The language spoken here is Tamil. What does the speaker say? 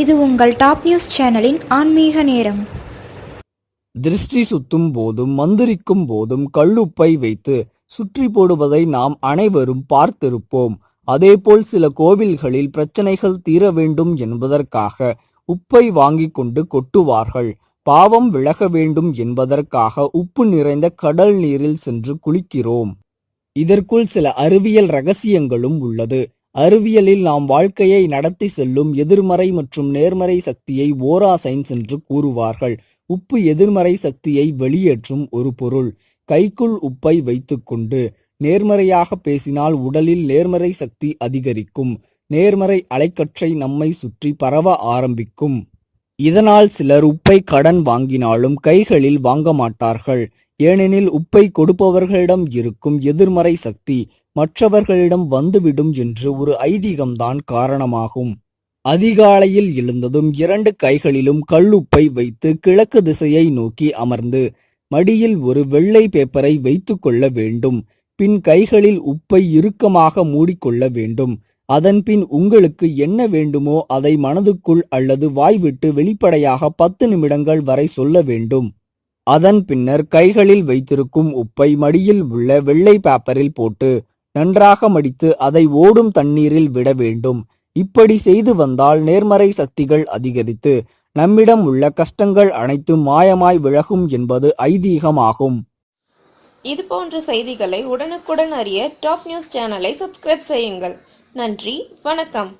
இது உங்கள் டாப் நியூஸ் சேனலின் ஆன்மீக நேரம். திருஷ்டி சுத்தும் போதும் மந்திரிக்கும் போதும் கல்லுப்பை வைத்து சுற்றி போடுவதை நாம் அனைவரும் பார்த்திருப்போம். அதேபோல் சில கோவில்களில் பிரச்சனைகள் தீர வேண்டும் என்பதற்காக உப்பை வாங்கி கொண்டு கொட்டுவார்கள். பாவம் விலக வேண்டும் என்பதற்காக உப்பு நிறைந்த கடல் நீரில் சென்று குளிக்கிறோம். இதற்குள் சில அறிவியல் ரகசியங்களும் உள்ளது. அறிவியலில் நாம் வாழ்க்கையை நடத்தி செல்லும் எதிர்மறை மற்றும் நேர்மறை சக்தியை ஓரா சயின்ஸ் என்று கூறுவார்கள். உப்பு எதிர்மறை சக்தியை வெளியேற்றும் ஒரு பொருள். கைக்குள் உப்பை வைத்துக்கொண்டு நேர்மறையாக பேசினால் உடலில் நேர்மறை சக்தி அதிகரிக்கும். நேர்மறை அலைக்கற்றை நம்மை சுற்றி பரவ ஆரம்பிக்கும். இதனால் சிலர் உப்பை கடன் வாங்கினாலும் கைகளில் வாங்க மாட்டார்கள். ஏனெனில் உப்பை கொடுப்பவர்களிடம் இருக்கும் எதிர்மறை சக்தி மற்றவர்களிடம் வந்துவிடும் என்று ஒரு ஐதீகம்தான் காரணமாகும். அதிகாலையில் எழுந்ததும் 2 கைகளிலும் கல்லுப்பை வைத்து கிழக்கு திசையை நோக்கி அமர்ந்து மடியில் ஒரு வெள்ளை பேப்பரை வைத்து கொள்ள வேண்டும். பின் கைகளில் உப்பை இறுக்கமாக மூடிக்கொள்ள வேண்டும். அதன்பின் உங்களுக்கு என்ன வேண்டுமோ அதை மனதுக்குள் அல்லது வாய்விட்டு வெளிப்படையாக 10 நிமிடங்கள் வரை சொல்ல வேண்டும். அதன் பின்னர் கைகளில் வைத்திருக்கும் உப்பை மடியில் உள்ள வெள்ளை பேப்பரில் போட்டு நன்றாக மடித்து அதை ஓடும் தண்ணீரில் விட வேண்டும். இப்படி செய்து வந்தால் நேர்மறை சக்திகள் அதிகரித்து நம்மிடம் உள்ள கஷ்டங்கள் அனைத்தும் மாயமாய் விலகும் என்பது ஐதீகமாகும். இது போன்ற செய்திகளை உடனுக்குடன் அறிய டாப் நியூஸ் சேனலை சப்ஸ்கிரைப் செய்யுங்கள். நன்றி, வணக்கம்.